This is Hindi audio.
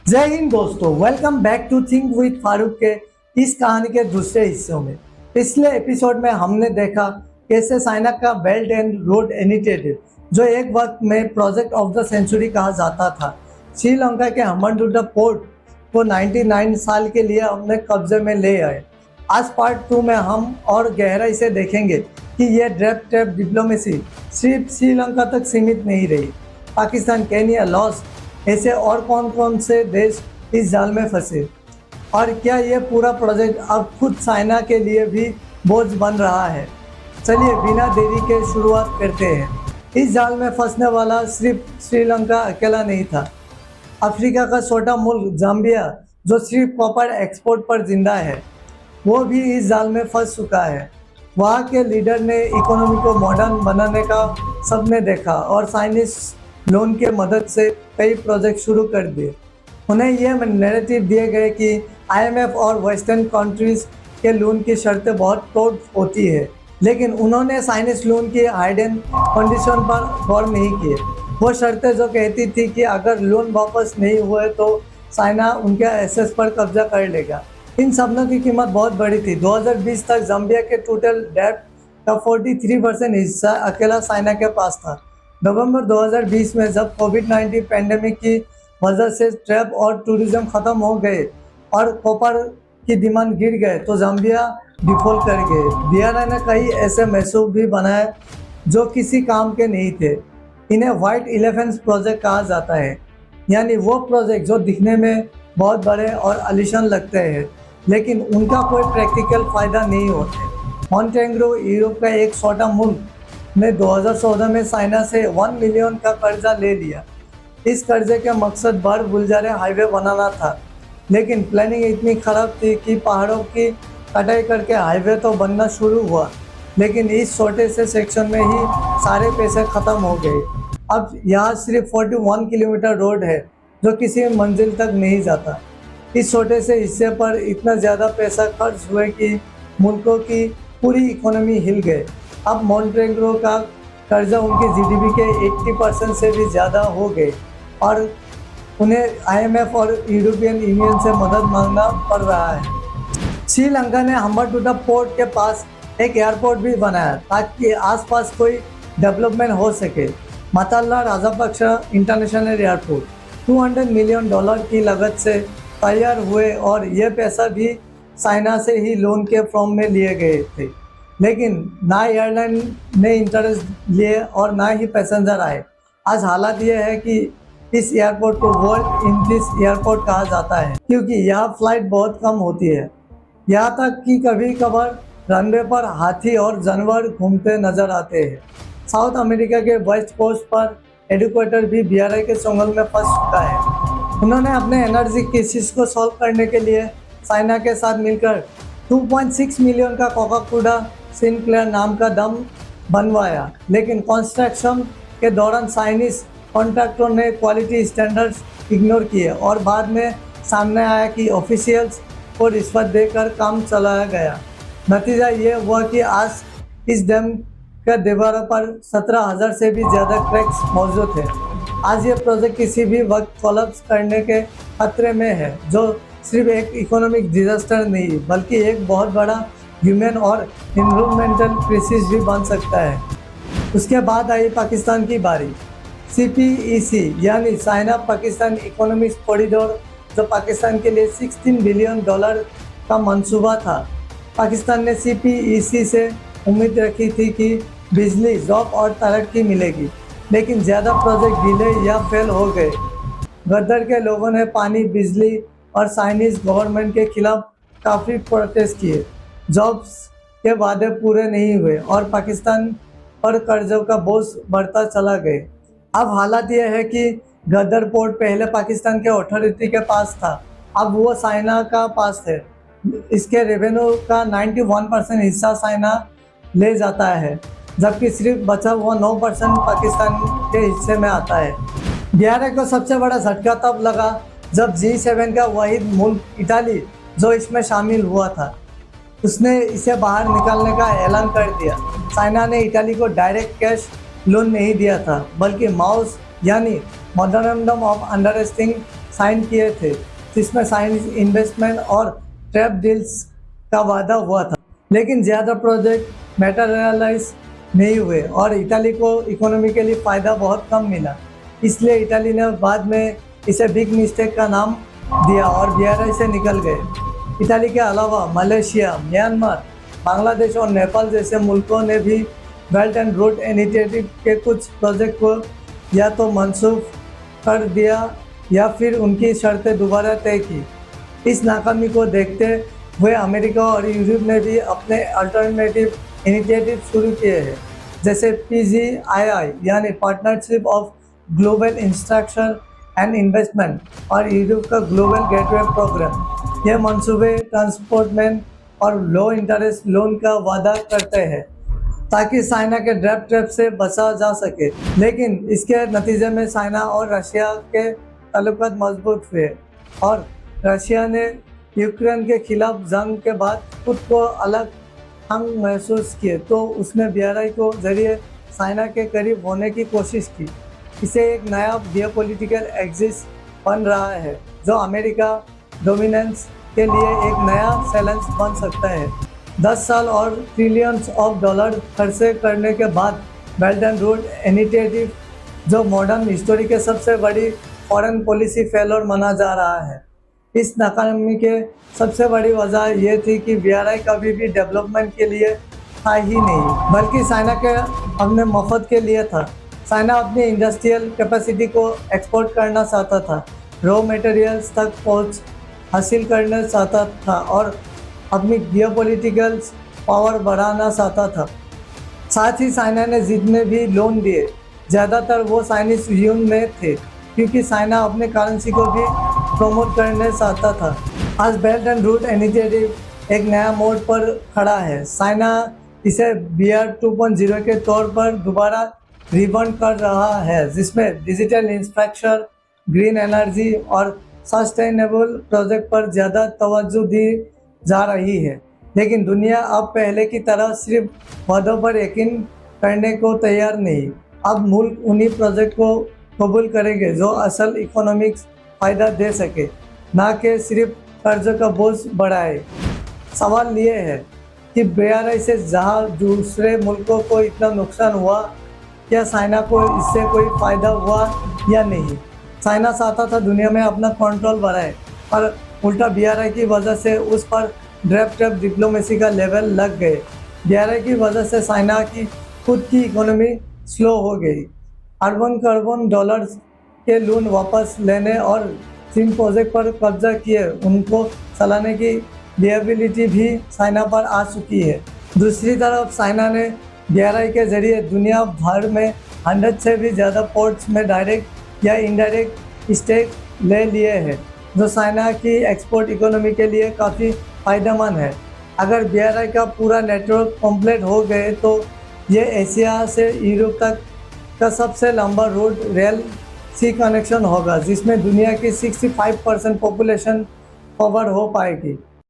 जय हिंद दोस्तों, welcome back to think with Farooq के इस कहानी के दूसरे हिस्सों में। पिछले एपिसोड में हमने देखा कैसे चाइना का बेल्ट एंड रोड इनिशिएटिव, जो एक वक्त में प्रोजेक्ट ऑफ द सेंचुरी कहा जाता था, श्रीलंका के हम्बनटोटा पोर्ट को 99 साल के लिए अपने कब्जे में ले आए। आज पार्ट 2 में हम और गहराई से देखेंगे कि यह ड्रैप ट्रैप डिप्लोमेसी सिर्फ श्रीलंका तक सीमित नहीं रही। पाकिस्तान, केनिया, लाओस ऐसे और कौन कौन से देश इस जाल में फंसे, और क्या यह पूरा प्रोजेक्ट अब खुद चाइना के लिए भी बोझ बन रहा है। चलिए बिना देरी के शुरुआत करते हैं। इस जाल में फंसने वाला सिर्फ श्रीलंका अकेला नहीं था। अफ्रीका का छोटा मुल्क जाम्बिया, जो सिर्फ कॉपर एक्सपोर्ट पर जिंदा है, वो भी इस जाल में फंस चुका है। वहाँ के लीडर ने इकोनॉमी को मॉडर्न बनाने का सपने देखा और चाइनीज लोन के मदद से कई प्रोजेक्ट शुरू कर दिए। उन्हें यह नैरेटिव दिए गए कि आईएमएफ और वेस्टर्न कंट्रीज के लोन की शर्तें बहुत टोट होती है, लेकिन उन्होंने चाइनीज लोन की हाइडन कंडीशन पर गौर नहीं किए। वो शर्तें जो कहती थी कि अगर लोन वापस नहीं हुए तो चाइना उनके एसेट्स पर कब्जा कर लेगा। इन सपनों की कीमत बहुत बड़ी थी। 2020 तक जाम्बिया के टोटल डेट का 43% हिस्सा अकेला चाइना के पास था। नवंबर 2020 में जब कोविड-19 पैंडेमिक की वजह से ट्रैप और टूरिज्म ख़त्म हो गए और कॉपर की डिमांड गिर गए तो जाम्बिया डिफॉल्ट कर गए। बीआरआई ने कई ऐसे महसूब भी बनाए जो किसी काम के नहीं थे। इन्हें व्हाइट एलिफेंट्स प्रोजेक्ट कहा जाता है, यानी वो प्रोजेक्ट जो दिखने में बहुत बड़े और आलीशान लगते हैं, लेकिन उनका कोई प्रैक्टिकल फ़ायदा नहीं होते। मॉन्टेनेग्रो यूरोप का एक छोटा मुल्क ने 2014 में चाइना से 1 मिलियन का कर्जा ले लिया। इस कर्जे के मकसद बड़ बुलजारे हाईवे बनाना था, लेकिन प्लानिंग इतनी खराब थी कि पहाड़ों की कटाई करके हाईवे तो बनना शुरू हुआ, लेकिन इस छोटे से सेक्शन में ही सारे पैसे ख़त्म हो गए। अब यहाँ सिर्फ 41 किलोमीटर रोड है जो किसी मंजिल तक नहीं जाता। इस छोटे से हिस्से पर इतना ज़्यादा पैसा खर्च हुए कि मुल्कों की पूरी इकोनॉमी हिल गए। अब मॉन्टेनेग्रो का कर्जा उनकी जीडीपी के 80% से भी ज़्यादा हो गए और उन्हें आईएमएफ और यूरोपियन यूनियन से मदद मांगना पड़ रहा है। श्रीलंका ने हम्बनटोटा पोर्ट के पास एक एयरपोर्ट भी बनाया ताकि आसपास कोई डेवलपमेंट हो सके। माताला राजापक्षा इंटरनेशनल एयरपोर्ट $200 मिलियन की लागत से तैयार हुए और यह पैसा भी चाइना से ही लोन के फॉर्म में लिए गए थे, लेकिन ना एयरलाइन ने इंटरेस्ट लिए और ना ही पैसेंजर आए। आज हालात यह है कि इस एयरपोर्ट को वर्ल्ड इंग्लिश एयरपोर्ट कहा जाता है, क्योंकि यहाँ फ्लाइट बहुत कम होती है। यहाँ तक कि कभी कभार रनवे पर हाथी और जानवर घूमते नजर आते हैं। साउथ अमेरिका के वेस्ट कोस्ट पर एडुकेटर भी बीआरआई के चंगुल में फंस चुका है। उन्होंने अपने एनर्जी क्राइसिस को सॉल्व करने के लिए चाइना के साथ मिलकर 2.6 मिलियन का कोका-कोला सिनक्लेयर नाम का दम बनवाया, लेकिन कंस्ट्रक्शन के दौरान चाइनीज कॉन्ट्रैक्टरों ने क्वालिटी स्टैंडर्ड्स इग्नोर किए और बाद में सामने आया कि ऑफिशियल्स को रिश्वत देकर काम चलाया गया। नतीजा ये हुआ कि आज इस डैम के दीवारों पर 17,000 से भी ज़्यादा क्रैक्स मौजूद हैं। आज ये प्रोजेक्ट किसी भी वक्त कोलैप्स करने के खतरे में है, जो सिर्फ एक इकोनॉमिक डिजास्टर नहीं बल्कि एक बहुत बड़ा ह्यूमन और इन्वायरमेंटल क्राइसिस भी बन सकता है। उसके बाद आई पाकिस्तान की बारी। CPEC यानी चाइना पाकिस्तान इकोनॉमिक कॉरिडोर, जो पाकिस्तान के लिए $16 बिलियन का मंसूबा था। पाकिस्तान ने CPEC से उम्मीद रखी थी कि बिजली, जॉब और तरक्की मिलेगी, लेकिन ज़्यादा प्रोजेक्ट डिले या फेल हो गए। गद्दार के लोगों ने पानी, बिजली और चाइनीज़ गवर्नमेंट के खिलाफ काफ़ी प्रोटेस्ट किए। जॉब्स के वादे पूरे नहीं हुए और पाकिस्तान पर कर्जों का बोझ बढ़ता चला गया। अब हालात यह है कि गदर पोर्ट पहले पाकिस्तान के अथॉरिटी के पास था, अब वो चाइना का पास है। इसके रेवेन्यू का 91% हिस्सा चाइना ले जाता है, जबकि सिर्फ बचा हुआ 9% पाकिस्तान के हिस्से में आता है। बीआरआई को सबसे बड़ा झटका तब लगा जब G7 का वाहिद मुल्क इटाली, जो इसमें शामिल हुआ था, उसने इसे बाहर निकालने का ऐलान कर दिया। चाइना ने इटाली को डायरेक्ट कैश लोन नहीं दिया था, बल्कि माउस यानी मेमोरेंडम ऑफ अंडरस्टैंडिंग साइन किए थे, जिसमें साइंस इन्वेस्टमेंट और ट्रैप डील्स का वादा हुआ था, लेकिन ज़्यादा प्रोजेक्ट मैटेरियलाइज नहीं हुए और इटाली को इकोनॉमिकली फ़ायदा बहुत कम मिला। इसलिए इटाली ने बाद में इसे बिग मिस्टेक का नाम दिया और BRI से निकल गए। इटाली के अलावा मलेशिया, म्यांमार, बांग्लादेश और नेपाल जैसे मुल्कों ने भी बेल्ट एंड रोड इनिशिएटिव के कुछ प्रोजेक्ट को या तो मनसूख कर दिया या फिर उनकी शर्तें दोबारा तय की। इस नाकामी को देखते हुए अमेरिका और यूरोप ने भी अपने अल्टरनेटिव इनिशिएटिव शुरू किए हैं, जैसे PGII यानी partnership of global infrastructure and investment और यूरोप का ग्लोबल गेटवे प्रोग्राम। यह मंसूबे ट्रांसपोर्टमेंट और लो इंटरेस्ट लोन का वादा करते हैं ताकि चाइना के ड्रैप ट्रैप से बचा जा सके, लेकिन इसके नतीजे में चाइना और रशिया के ताल्लुकात मजबूत हुए और रशिया ने यूक्रेन के खिलाफ जंग के बाद खुद को अलग हंग महसूस किए तो उसने BRI को जरिए चाइना के करीब होने की कोशिश की। इसे एक नया जियोपॉलिटिकल एक्सिस बन रहा है जो अमेरिका डोमिनेंस के लिए एक नया चैलेंज बन सकता है। 10 साल और ट्रिलियंस ऑफ डॉलर खर्चे करने के बाद बेल्ट एंड रोड इनिशिएटिव जो मॉडर्न हिस्टोरी के सबसे बड़ी फॉरेन पॉलिसी फेलर माना जा रहा है। इस नाकामी के सबसे बड़ी वजह यह थी कि BRI कभी भी डेवलपमेंट के लिए था ही नहीं, बल्कि चाइना के अपने मफद के लिए था। चाइना अपनी इंडस्ट्रियल कैपेसिटी को एक्सपोर्ट करना चाहता था, रॉ मटेरियल्स तक पहुंच हासिल करना चाहता था और अपनी जियोपॉलिटिकल पावर बढ़ाना चाहता था। साथ ही चाइना ने जितने भी लोन दिए ज़्यादातर वो चाइनीज यून में थे, क्योंकि चाइना अपने करेंसी को भी प्रमोट करना चाहता था। आज बेल्ट एंड रोड इनिशिएटिव एक नया मोड़ पर खड़ा है। चाइना इसे BR 2.0 के तौर पर दोबारा रिबर्न कर रहा है, जिसमें डिजिटल इंफ्रास्ट्रक्चर, ग्रीन एनर्जी और सस्टेनेबल प्रोजेक्ट पर ज़्यादा तवज्जो दी जा रही है। लेकिन दुनिया अब पहले की तरह सिर्फ वादों पर यकीन करने को तैयार नहीं। अब मुल्क उन्हीं प्रोजेक्ट को कबूल करेंगे जो असल इकोनॉमिक्स फ़ायदा दे सके, ना कि सिर्फ कर्ज का बोझ बढ़ाए। सवाल ये है कि BRI से जहां दूसरे मुल्कों को इतना नुकसान हुआ, क्या चाइना को इससे कोई फ़ायदा हुआ या नहीं? चाइना चाहता था दुनिया में अपना कंट्रोल बढ़ाए, पर उल्टा BRI की वजह से उस पर ड्रैप ट्रैप डिप्लोमेसी का लेवल लग गए। BRI की वजह से चाइना की खुद की इकोनॉमी स्लो हो गई। अरबों डॉलर्स के लोन वापस लेने और जिन प्रोजेक्ट पर कब्जा किए उनको चलाने की लिएबिलिटी भी चाइना पर आ चुकी है। दूसरी तरफ चाइना ने BRI के जरिए दुनिया भर में 100 से भी ज़्यादा पोर्ट्स में डायरेक्ट या इनडायरेक्ट स्टेक ले लिए हैं, जो चाइना की एक्सपोर्ट इकोनॉमी के लिए काफ़ी फ़ायदेमंद है। अगर BRI का पूरा नेटवर्क कंप्लीट हो गए तो ये एशिया से यूरोप तक का सबसे लंबा रोड रेल सी कनेक्शन होगा, जिसमें दुनिया की 65% पॉपुलेशन कवर हो पाएगी।